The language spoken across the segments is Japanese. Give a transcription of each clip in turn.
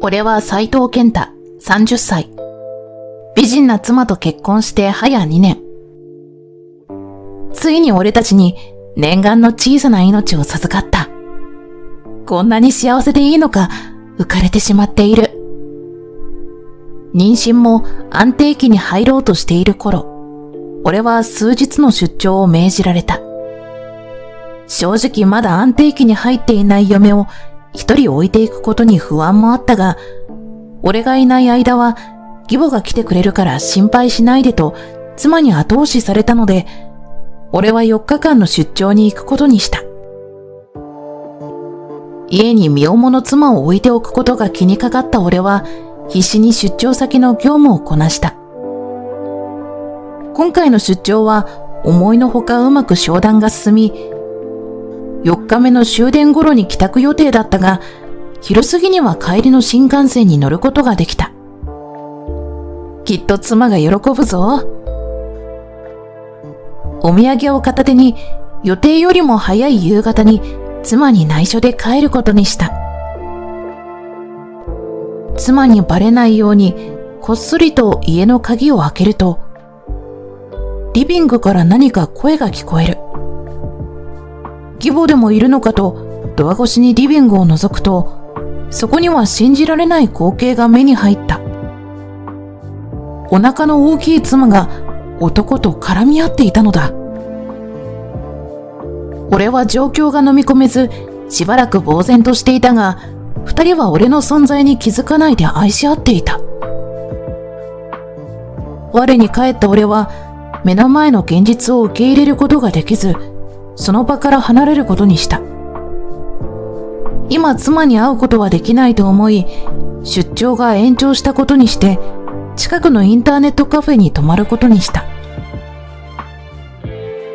俺は斉藤健太、30歳。美人な妻と結婚して早2年。ついに俺たちに念願の小さな命を授かった。こんなに幸せでいいのか浮かれてしまっている。妊娠も安定期に入ろうとしている頃、俺は数日の出張を命じられた。正直まだ安定期に入っていない嫁を一人置いていくことに不安もあったが、俺がいない間は義母が来てくれるから心配しないでと妻に後押しされたので、俺は4日間の出張に行くことにした。家に身重の妻を置いておくことが気にかかった俺は必死に出張先の業務をこなした。今回の出張は思いのほかうまく商談が進み、4日目の終電頃に帰宅予定だったが、昼過ぎには帰りの新幹線に乗ることができた。きっと妻が喜ぶぞ。お土産を片手に予定よりも早い夕方に妻に内緒で帰ることにした。妻にバレないようにこっそりと家の鍵を開けると、リビングから何か声が聞こえる。義母でもいるのかとドア越しにリビングを覗くと、そこには信じられない光景が目に入った。お腹の大きい妻が男と絡み合っていたのだ。俺は状況が飲み込めず、しばらく呆然としていたが、二人は俺の存在に気づかないで愛し合っていた。我に返った俺は、目の前の現実を受け入れることができず、その場から離れることにした。今妻に会うことはできないと思い、出張が延長したことにして、近くのインターネットカフェに泊まることにした。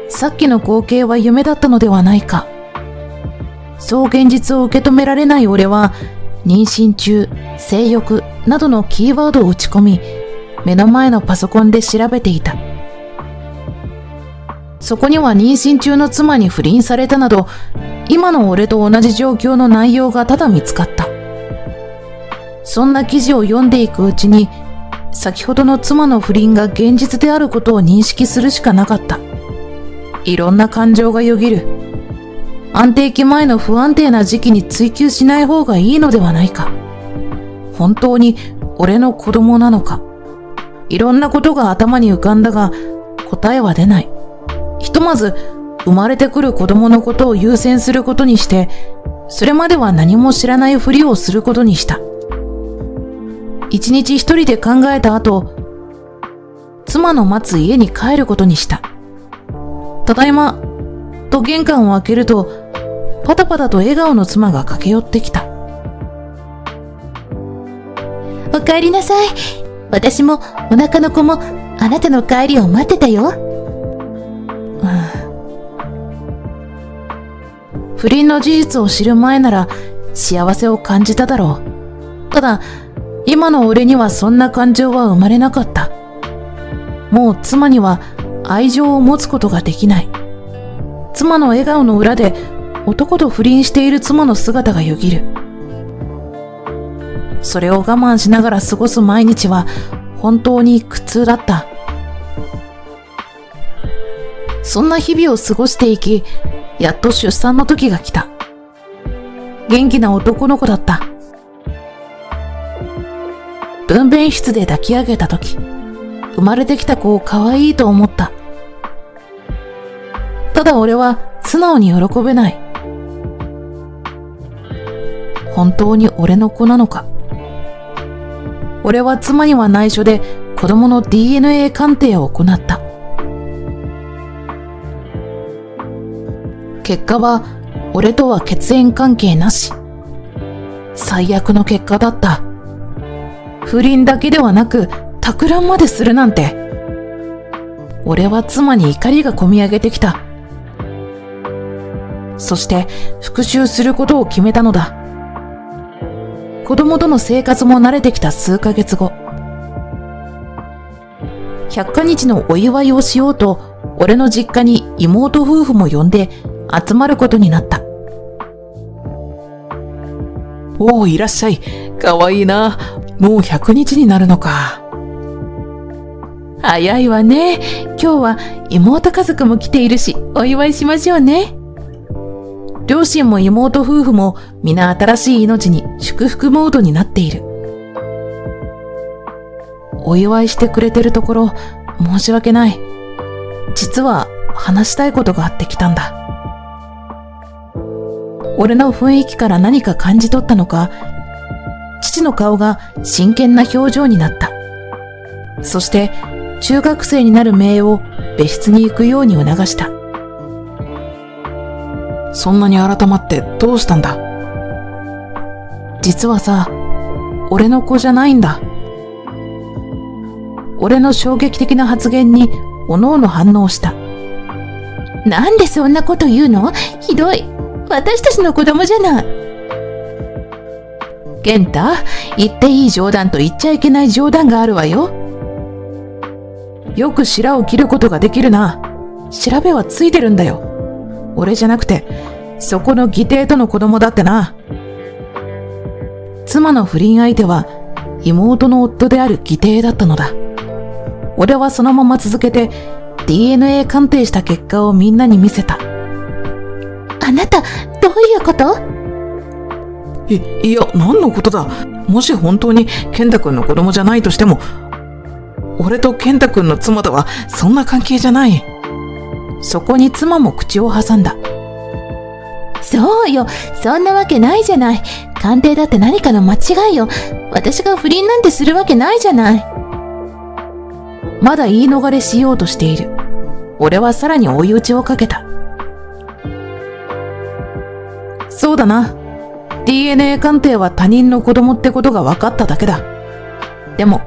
さっきの光景は夢だったのではないか。そう現実を受け止められない俺は、妊娠中、性欲などのキーワードを打ち込み、目の前のパソコンで調べていた。そこには妊娠中の妻に不倫されたなど、今の俺と同じ状況の内容がただ見つかった。そんな記事を読んでいくうちに、先ほどの妻の不倫が現実であることを認識するしかなかった。いろんな感情がよぎる。安定期前の不安定な時期に追求しない方がいいのではないか。本当に俺の子供なのか。いろんなことが頭に浮かんだが、答えは出ない。ひとまず、生まれてくる子供のことを優先することにして、それまでは何も知らないふりをすることにした。一日一人で考えた後、妻の待つ家に帰ることにした。ただいま、と玄関を開けると、パタパタと笑顔の妻が駆け寄ってきた。お帰りなさい。私もお腹の子もあなたの帰りを待ってたよ。不倫の事実を知る前なら幸せを感じただろう。ただ、今の俺にはそんな感情は生まれなかった。もう妻には愛情を持つことができない。妻の笑顔の裏で男と不倫している妻の姿がよぎる。それを我慢しながら過ごす毎日は本当に苦痛だった。そんな日々を過ごしていき、やっと出産の時が来た。元気な男の子だった。分娩室で抱き上げた時、生まれてきた子を可愛いと思った。ただ俺は素直に喜べない。本当に俺の子なのか。俺は妻には内緒で子供の DNA 鑑定を行った。結果は俺とは血縁関係なし。最悪の結果だった。不倫だけではなく托卵までするなんて。俺は妻に怒りがこみ上げてきた。そして復讐することを決めたのだ。子供との生活も慣れてきた数ヶ月後、100日日のお祝いをしようと、俺の実家に妹夫婦も呼んで集まることになった。おお、いらっしゃい。かわいいな。もう100日になるのか。早いわね。今日は妹家族も来ているし、お祝いしましょうね。両親も妹夫婦も皆新しい命に祝福モードになっている。お祝いしてくれてるところ、申し訳ない。実は話したいことがあってきたんだ。俺の雰囲気から何か感じ取ったのか、父の顔が真剣な表情になった。そして、中学生になる姪を別室に行くように促した。そんなに改まってどうしたんだ？実はさ、俺の子じゃないんだ。俺の衝撃的な発言におのおの反応した。なんでそんなこと言うの？ひどい。私たちの子供じゃない。健太、言っていい冗談と言っちゃいけない冗談があるわよ。よく白を切ることができるな。調べはついてるんだよ。俺じゃなくて、そこの義弟との子供だってな。妻の不倫相手は妹の夫である義弟だったのだ。俺はそのまま続けて DNA 鑑定した結果をみんなに見せた。あなた、どういうこと？いや、何のことだ。もし本当に健太くんの子供じゃないとしても、俺と健太くんの妻とはそんな関係じゃない。そこに妻も口を挟んだ。そうよ、そんなわけないじゃない。鑑定だって何かの間違いよ。私が不倫なんてするわけないじゃない。まだ言い逃れしようとしている。俺はさらに追い打ちをかけた。そうだな。DNA 鑑定は他人の子供ってことが分かっただけだ。でも、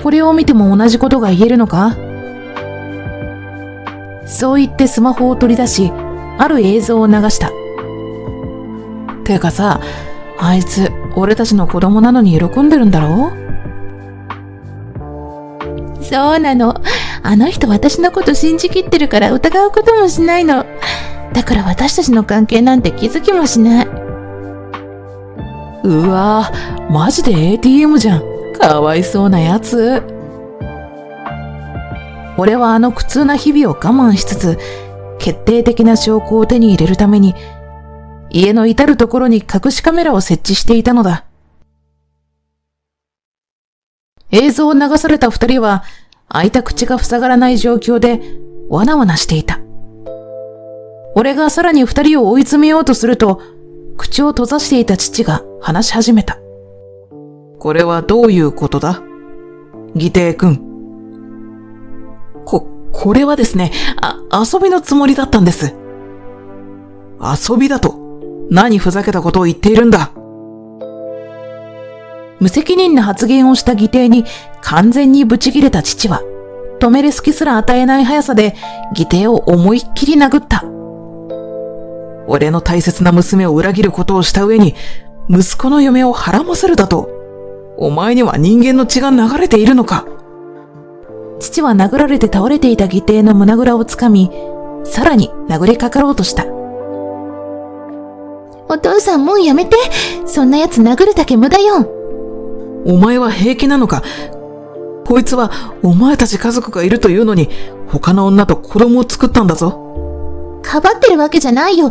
これを見ても同じことが言えるのか？そう言ってスマホを取り出し、ある映像を流した。てかさ、あいつ、俺たちの子供なのに喜んでるんだろ？そうなの。あの人私のこと信じきってるから疑うこともしないの。だから私たちの関係なんて気づきもしない。うわぁ、マジで ATM じゃん。かわいそうなやつ。俺はあの苦痛な日々を我慢しつつ、決定的な証拠を手に入れるために、家の至るところに隠しカメラを設置していたのだ。映像を流された二人は、開いた口が塞がらない状況で、わなわなしていた。俺がさらに二人を追い詰めようとすると、口を閉ざしていた父が話し始めた。これはどういうことだ？義弟くん。これはですね、遊びのつもりだったんです。遊びだと？何ふざけたことを言っているんだ。無責任な発言をした義弟に完全にブチ切れた父は、止める隙すら与えない速さで義弟を思いっきり殴った。俺の大切な娘を裏切ることをした上に、息子の嫁をはらませるだと。お前には人間の血が流れているのか。父は殴られて倒れていた義弟の胸ぐらをつかみ、さらに殴りかかろうとした。お父さんもうやめて。そんな奴殴るだけ無駄よ。お前は平気なのか？こいつはお前たち家族がいるというのに、他の女と子供を作ったんだぞ。かばってるわけじゃないよ。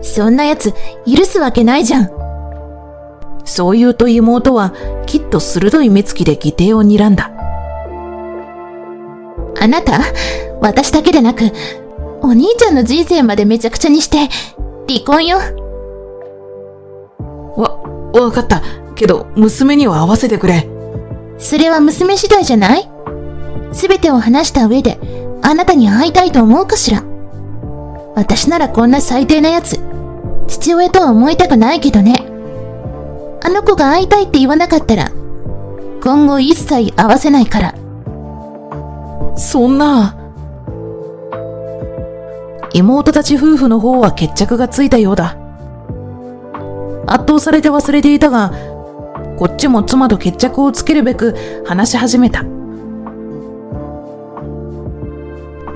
そんな奴許すわけないじゃん。そう言うと妹はきっと鋭い目つきで義弟を睨んだ。あなた、私だけでなく、お兄ちゃんの人生までめちゃくちゃにして、離婚よ。わかった。けど、娘には会わせてくれ。それは娘次第じゃない？すべてを話した上で、あなたに会いたいと思うかしら。私ならこんな最低なやつ、父親とは思いたくないけどね。あの子が会いたいって言わなかったら、今後一切会わせないから。そんな。妹たち夫婦の方は決着がついたようだ。圧倒されて忘れていたが、こっちも妻と決着をつけるべく話し始めた。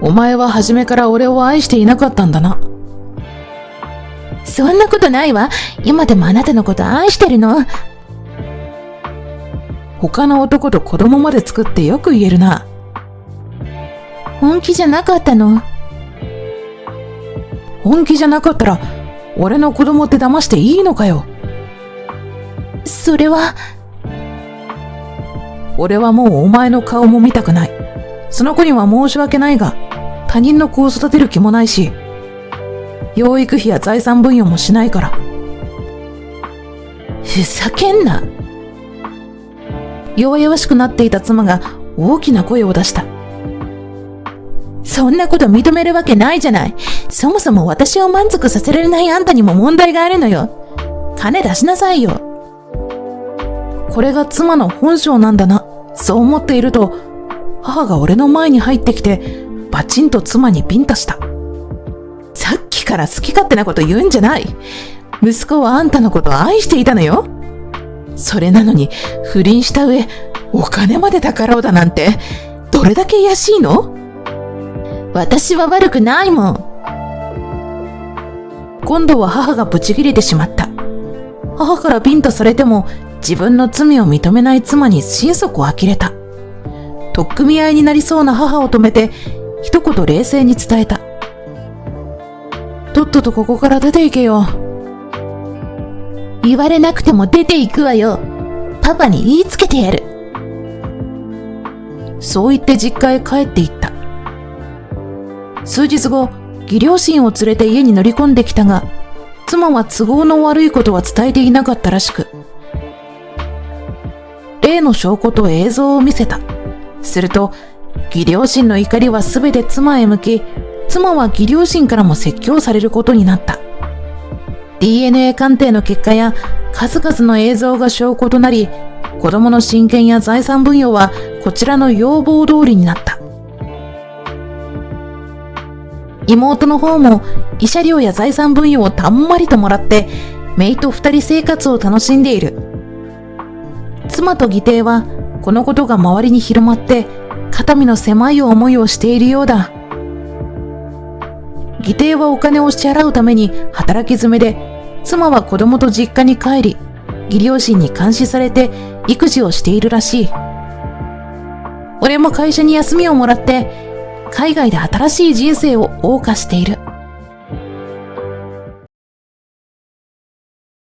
お前は初めから俺を愛していなかったんだな。そんなことないわ。今でもあなたのこと愛してるの。他の男と子供まで作ってよく言えるな。本気じゃなかったの。本気じゃなかったら、俺の子供って騙していいのかよ。それは。俺はもうお前の顔も見たくない。その子には申し訳ないが、他人の子を育てる気もないし、養育費や財産分与もしないから。ふざけんな。弱々しくなっていた妻が大きな声を出した。そんなこと認めるわけないじゃない。そもそも私を満足させられないあんたにも問題があるのよ。金出しなさいよ。これが妻の本性なんだな。そう思っていると、母が俺の前に入ってきて、バチンと妻にビンタした。さっきから好き勝手なこと言うんじゃない。息子はあんたのことを愛していたのよ。それなのに不倫した上、お金まで宝をだなんて、どれだけ卑しいの？私は悪くないもん。今度は母がブチ切れてしまった。母からビンタされても自分の罪を認めない妻に心底呆れた。取っ組み合いになりそうな母を止めて一言冷静に伝えた。とっととここから出て行けよ。言われなくても出て行くわよ。パパに言いつけてやる。そう言って実家へ帰っていった。数日後、義両親を連れて家に乗り込んできたが、妻は都合の悪いことは伝えていなかったらしく、例の証拠と映像を見せた。すると、義両親の怒りはすべて妻へ向き、妻は義両親からも説教されることになった。DNA 鑑定の結果や数々の映像が証拠となり、子供の親権や財産分与はこちらの要望通りになった。妹の方も慰謝料や財産分与をたんまりともらって、姪と二人生活を楽しんでいる。妻と義弟はこのことが周りに広まって、肩身の狭い思いをしているようだ。義弟はお金を支払うために働き詰めで、妻は子供と実家に帰り、義両親に監視されて育児をしているらしい。俺も会社に休みをもらって、海外で新しい人生を謳歌している。